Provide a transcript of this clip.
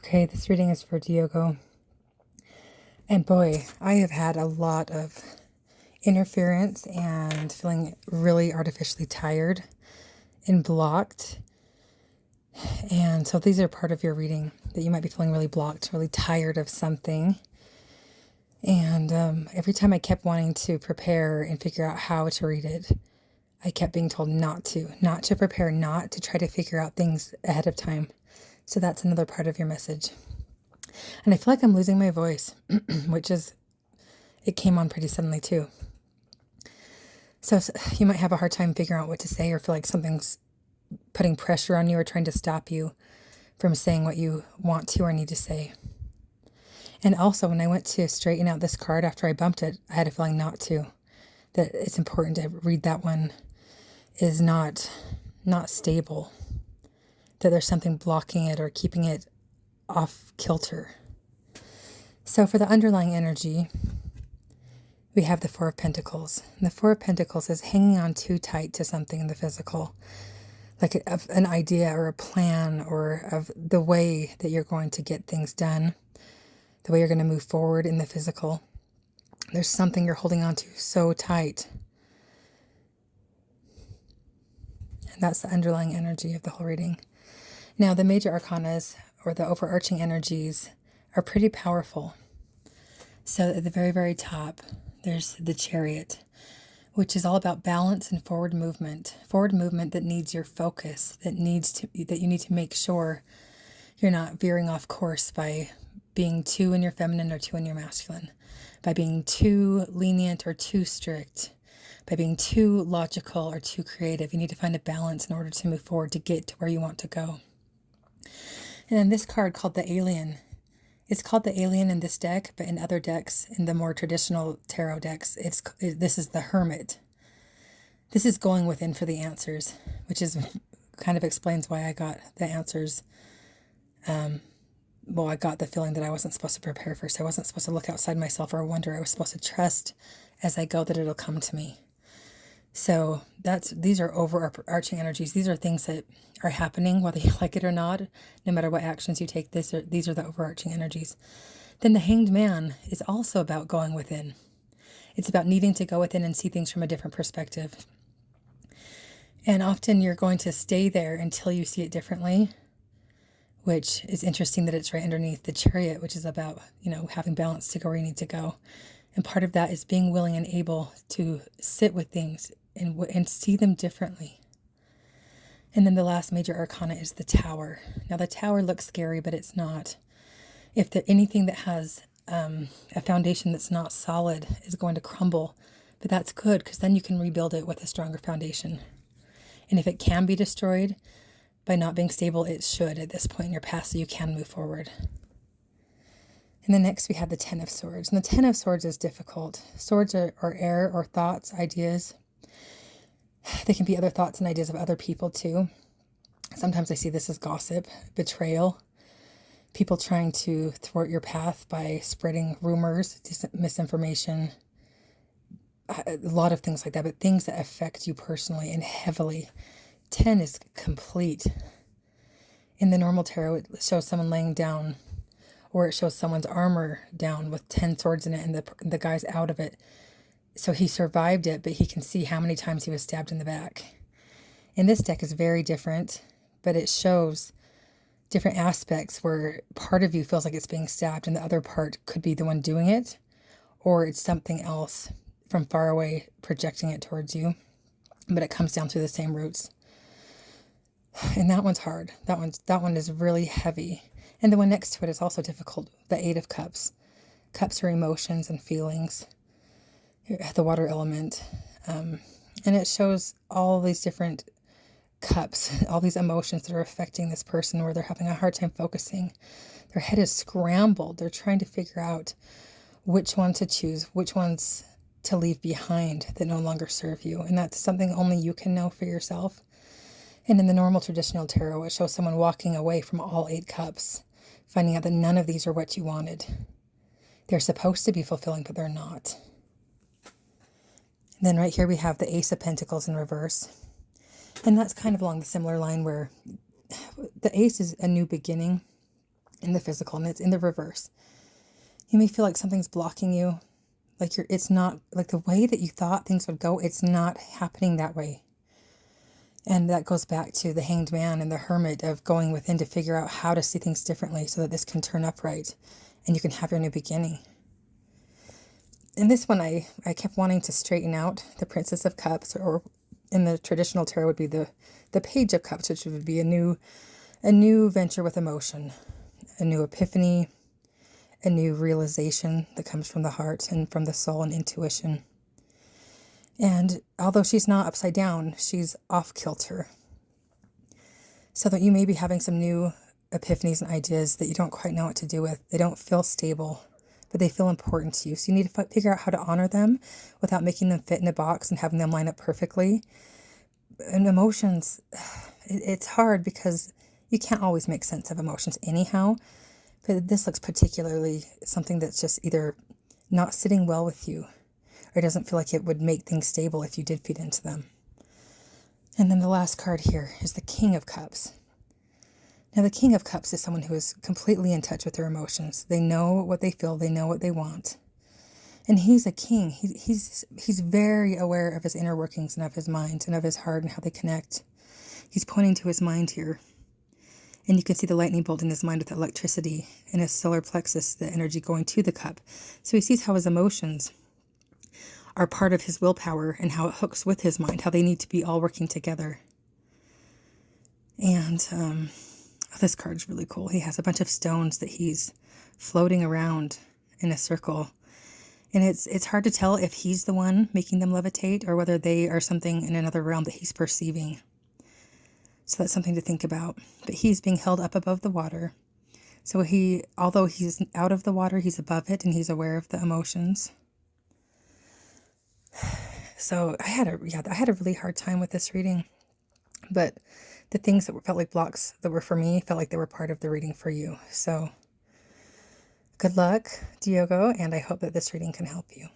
Okay, this reading is for Diogo. And boy, I have had a lot of interference and feeling really artificially tired and blocked. And so these are part of your reading, that you might be feeling really blocked, really tired of something. And every time I kept wanting to prepare and figure out how to read it, I kept being told not to prepare, not to try to figure out things ahead of time. So that's another part of your message. And I feel like I'm losing my voice, it came on pretty suddenly too. So you might have a hard time figuring out what to say, or feel like something's putting pressure on you or trying to stop you from saying what you want to or need to say. And also, when I went to straighten out this card after I bumped it, I had a feeling not to. That it's important to read that one is not stable. That there's something blocking it or keeping it off kilter. So for the underlying energy, we have the Four of Pentacles. And the Four of Pentacles is hanging on too tight to something in the physical, like an idea or a plan or of the way that you're going to get things done, the way you're going to move forward in the physical. There's something you're holding on to so tight. And that's the underlying energy of the whole reading. Now, the major arcanas, or the overarching energies, are pretty powerful. So at the very, very top, there's the Chariot, which is all about balance and forward movement that needs your focus, that you need to make sure you're not veering off course by being too in your feminine or too in your masculine, by being too lenient or too strict, by being too logical or too creative. You need to find a balance in order to move forward, to get to where you want to go. And then this card called the Alien. It's called the Alien in this deck, but in other decks, in the more traditional tarot decks, this is the Hermit. This is going within for the answers, which is kind of explains why I got the answers. I got the feeling that I wasn't supposed to prepare first. I wasn't supposed to look outside myself or wonder. I was supposed to trust as I go that it'll come to me. So these are overarching energies. These are things that are happening, whether you like it or not, no matter what actions you take. These are the overarching energies. Then the Hanged Man is also about going within. It's about needing to go within and see things from a different perspective. And often you're going to stay there until you see it differently, which is interesting that it's right underneath the Chariot, which is about, having balance to go where you need to go. And part of that is being willing and able to sit with things and see them differently. And then the last major arcana is the Tower. Now the Tower looks scary, but it's not. If anything that has a foundation that's not solid is going to crumble, but that's good because then you can rebuild it with a stronger foundation. And if it can be destroyed by not being stable, it should at this point in your path so you can move forward. And then next we have the Ten of Swords. And the Ten of Swords is difficult. Swords are air or thoughts, ideas. They can be other thoughts and ideas of other people too. Sometimes I see this as gossip, betrayal, people trying to thwart your path by spreading rumors, misinformation, a lot of things like that, but things that affect you personally and heavily. 10 is complete. In the normal tarot, it shows someone laying down, or it shows someone's armor down with 10 swords in it and the guy's out of it. So he survived it, but he can see how many times he was stabbed in the back. In this deck is very different, but it shows different aspects where part of you feels like it's being stabbed and the other part could be the one doing it, or it's something else from far away projecting it towards you, but it comes down through the same roots. And that one's hard. That one is really heavy. And the one next to it is also difficult. The Eight of Cups. Cups are emotions and feelings. The water element. And it shows all these different cups, all these emotions that are affecting this person where they're having a hard time focusing. Their head is scrambled. They're trying to figure out which one to choose, which ones to leave behind that no longer serve you. And that's something only you can know for yourself. And in the normal traditional tarot, it shows someone walking away from all 8 cups, finding out that none of these are what you wanted. They're supposed to be fulfilling, but they're not. And then right here we have the Ace of Pentacles in reverse. And that's kind of along the similar line where the Ace is a new beginning. in the physical, and it's in the reverse. You may feel like something's blocking you, like it's not like the way that you thought things would go. It's not happening that way. And that goes back to the Hanged Man and the Hermit of going within to figure out how to see things differently so that this can turn upright and you can have your new beginning. In this one, I kept wanting to straighten out the Princess of Cups, or in the traditional tarot would be the Page of Cups, which would be a new venture with emotion, a new epiphany, a new realization that comes from the heart and from the soul and intuition. And although she's not upside down, she's off kilter. So that you may be having some new epiphanies and ideas that you don't quite know what to do with. They don't feel stable, but they feel important to you. So you need to figure out how to honor them without making them fit in a box and having them line up perfectly. And emotions, it's hard because you can't always make sense of emotions anyhow. But this looks particularly something that's just either not sitting well with you, or doesn't feel like it would make things stable if you did feed into them. And then the last card here is the King of Cups. Now, the King of Cups is someone who is completely in touch with their emotions. They know what they feel. They know what they want. And he's a king. He's very aware of his inner workings and of his mind and of his heart and how they connect. He's pointing to his mind here. And you can see the lightning bolt in his mind with electricity in his solar plexus, the energy going to the cup. So he sees how his emotions are part of his willpower and how it hooks with his mind, how they need to be all working together. And this card's really cool. He has a bunch of stones that he's floating around in a circle. And it's hard to tell if he's the one making them levitate or whether they are something in another realm that he's perceiving. So that's something to think about. But he's being held up above the water. So although he's out of the water, he's above it and he's aware of the emotions. So I had a really hard time with this reading, but the things that felt like blocks that were for me felt like they were part of the reading for you. So good luck, Diogo, and I hope that this reading can help you.